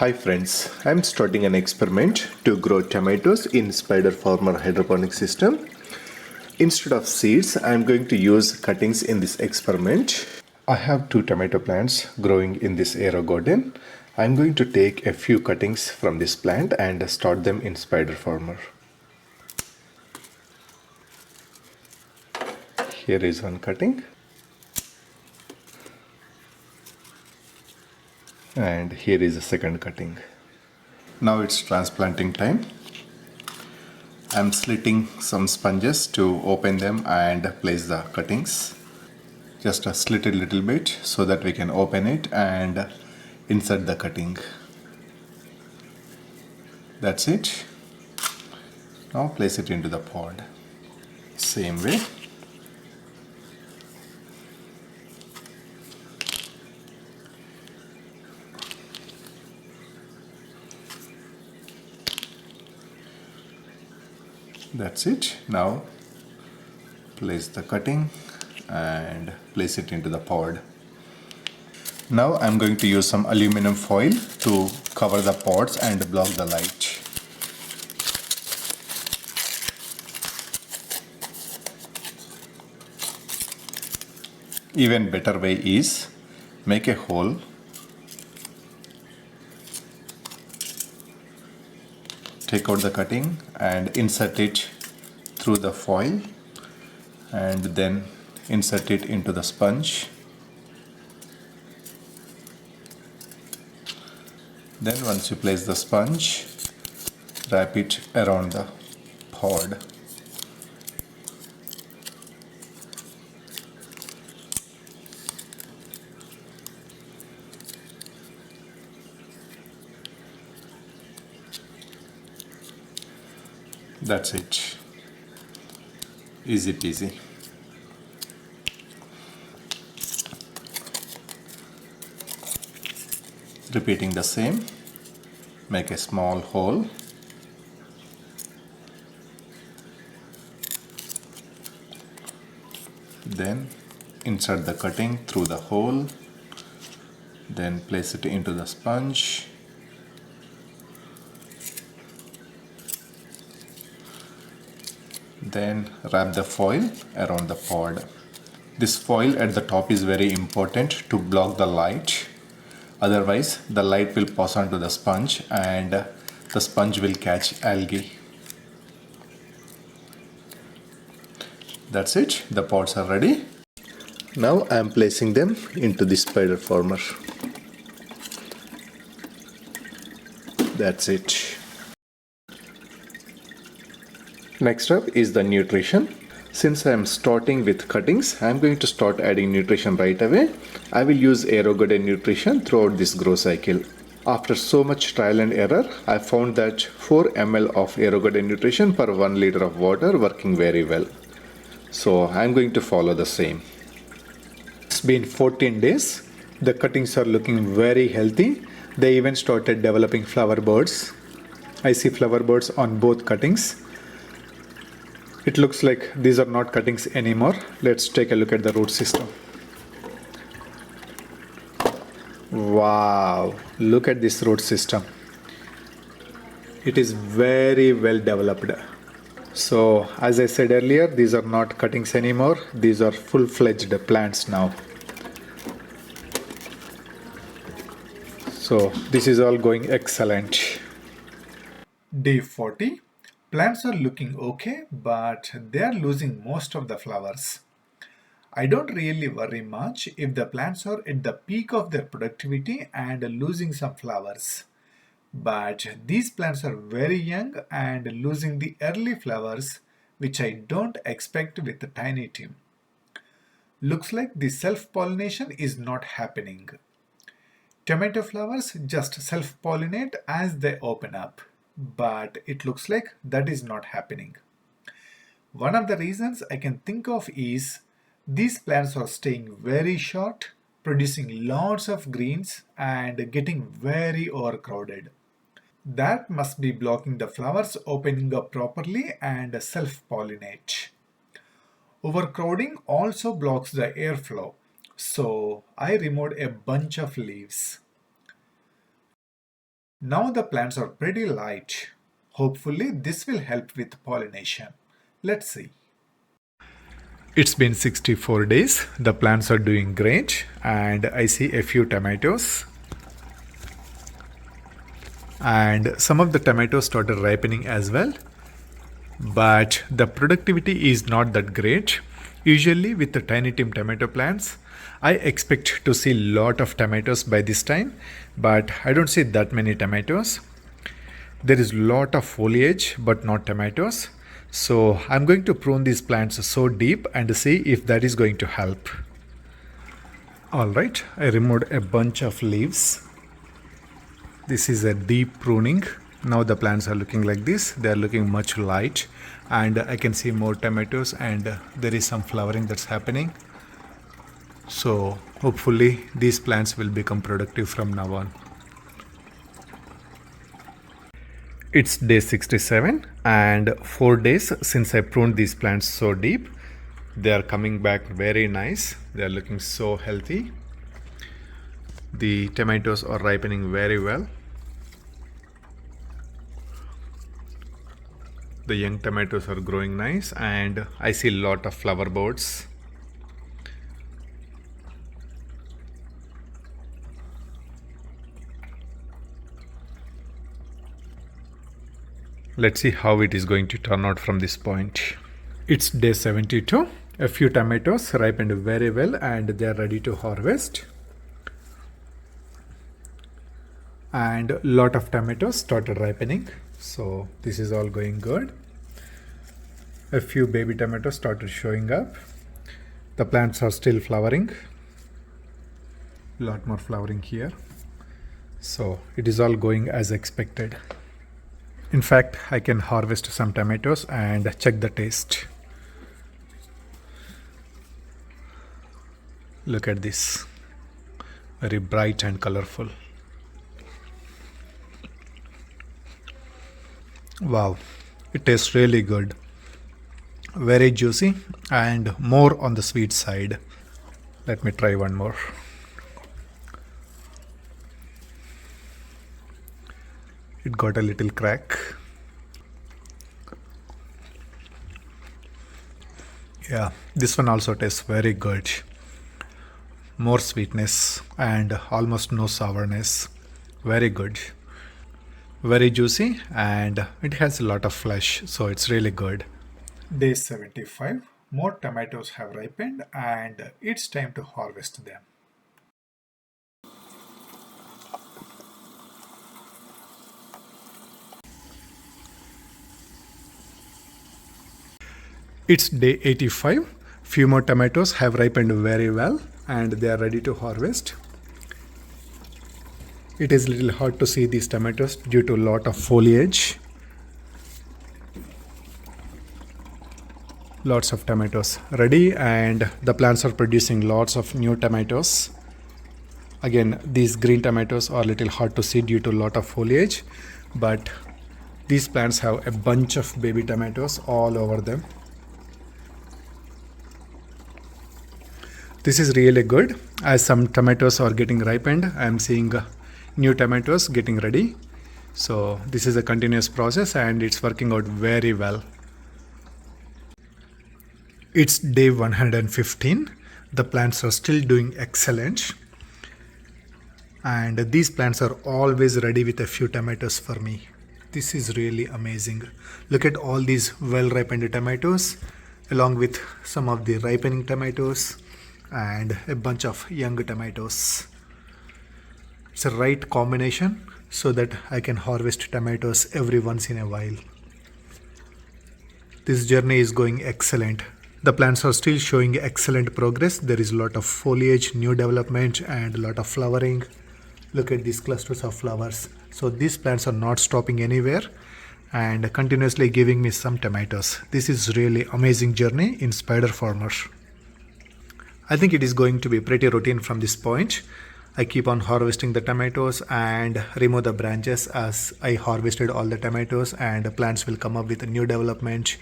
Hi friends, I'm starting an experiment to grow tomatoes in spider farmer hydroponic system. Instead of seeds, I'm going to use cuttings in this experiment. I have 2 tomato plants growing in this Aerogarden. I'm going to take a few cuttings from this plant and start them in spider farmer. Here is one cutting. And here is a second cutting. Now it's transplanting time. I'm slitting some sponges to open them and place the cuttings. Just slit it a little bit so that we can open it and insert the cutting. That's it. Now place it into the pod. Same way. That's it. Now place the cutting and place it into the pod. Now I'm going to use some aluminum foil to cover the pods and block the light. Even better way is make a hole, take out the cutting and insert it through the foil and then insert it into the sponge. Then once you place the sponge, wrap it around the pod. That's it. Easy peasy. Repeating the same, make a small hole. Then insert the cutting through the hole. Then place it into the sponge. Then wrap the foil around the pod. This foil at the top is very important to block the light. Otherwise, the light will pass onto the sponge and the sponge will catch algae. That's it. The pods are ready. Now I am placing them into the spider farmer. That's it. Next up is the nutrition. Since I am starting with cuttings, I am going to start adding nutrition right away. I will use Aerogarden nutrition throughout this grow cycle. After so much trial and error, I found that 4 ml of Aerogarden nutrition per 1 liter of water working very well. So I am going to follow the same. It's been 14 days. The cuttings are looking very healthy. They even started developing flower buds. I see flower buds on both cuttings. It looks like these are not cuttings anymore. Let's take a look at the root system. Wow, look at this root system. It is very well developed. So as I said earlier, these are not cuttings anymore. These are full-fledged plants now. So this is all going excellent. Day 40. Plants are looking okay, but they are losing most of the flowers. I don't really worry much if the plants are at the peak of their productivity and losing some flowers. But these plants are very young and losing the early flowers, which I don't expect with the tiny team. Looks like the self-pollination is not happening. Tomato flowers just self-pollinate as they open up, but it looks like that is not happening. One of the reasons I can think of is these plants are staying very short, producing lots of greens and getting very overcrowded. That must be blocking the flowers opening up properly and self-pollinate. Overcrowding also blocks the airflow, so I removed a bunch of leaves. Now the plants are pretty light. Hopefully this will help with pollination. Let's see. It's been 64 days. The plants are doing great and I see a few tomatoes. And some of the tomatoes started ripening as well. But the productivity is not that great. Usually with the tiny tim tomato plants, I expect to see lot of tomatoes by this time, but I don't see that many tomatoes. There is lot of foliage but not tomatoes. So I'm going to prune these plants so deep and see if that is going to help. Alright, I removed a bunch of leaves. This is a deep pruning. Now the plants are looking like this. They are looking much light and I can see more tomatoes and there is some flowering that's happening. So hopefully these plants will become productive from now on. It's day 67 and 4 days since I pruned these plants so deep. They are coming back very nice. They are looking so healthy. The tomatoes are ripening very well. The young tomatoes are growing nice and I see a lot of flower buds. Let's see how it is going to turn out from this point. It's day 72. A few tomatoes ripened very well and they are ready to harvest. And a lot of tomatoes started ripening. So this is all going good. A few baby tomatoes started showing up. The plants are still flowering. A lot more flowering here. So it is all going as expected. In fact, I can harvest some tomatoes and check the taste. Look at this. Very bright and colorful. Wow, it tastes really good. Very juicy and more on the sweet side. Let me try one more. It got a little crack. Yeah, this one also tastes very good. More sweetness and almost no sourness. Very good. Very juicy and it has a lot of flesh, so it's really good. Day 75. More tomatoes have ripened and it's time to harvest them. It's day 85. Few more tomatoes have ripened very well and they are ready to harvest. It is a little hard to see these tomatoes due to a lot of foliage. Lots of tomatoes ready and the plants are producing lots of new tomatoes. Again, these green tomatoes are a little hard to see due to a lot of foliage, but these plants have a bunch of baby tomatoes all over them. This is really good. As some tomatoes are getting ripened, I am seeing new tomatoes getting ready. So this is a continuous process and it's working out very well. It's day 115. The plants are still doing excellent. And these plants are always ready with a few tomatoes for me. This is really amazing. Look at all these well ripened tomatoes along with some of the ripening tomatoes and a bunch of young tomatoes. It's a right combination so that I can harvest tomatoes every once in a while. This journey is going excellent. The plants are still showing excellent progress. There is a lot of foliage, new development and a lot of flowering. Look at these clusters of flowers. So these plants are not stopping anywhere and continuously giving me some tomatoes. This is really amazing journey in spider farmer. I think it is going to be pretty routine from this point. I keep on harvesting the tomatoes and remove the branches as I harvested all the tomatoes, and the plants will come up with a new development,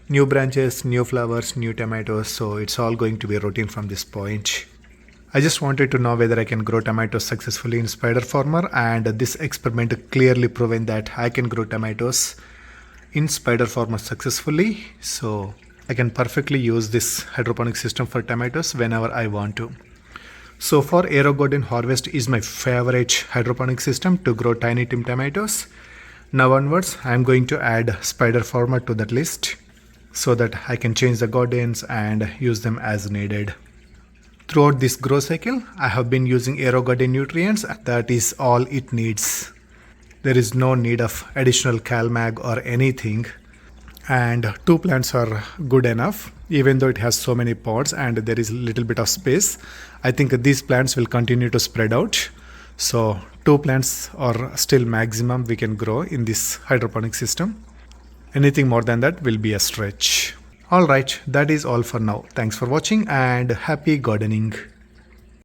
new branches, new flowers, new tomatoes. So it's all going to be routine from this point. I just wanted to know whether I can grow tomatoes successfully in spider farmer, and this experiment clearly proven that I can grow tomatoes in spider farmer successfully. So I can perfectly use this hydroponic system for tomatoes whenever I want to. So for Aerogarden Harvest is my favorite hydroponic system to grow tiny tim tomatoes. Now onwards, I am going to add spider farmer to that list so that I can change the gardens and use them as needed. Throughout this grow cycle, I have been using Aerogarden nutrients. That is all it needs. There is no need of additional CalMag or anything. And 2 plants are good enough, even though it has so many pots and there is a little bit of space. I think these plants will continue to spread out. So 2 plants are still maximum we can grow in this hydroponic system. Anything more than that will be a stretch. Alright, that is all for now. Thanks for watching and happy gardening.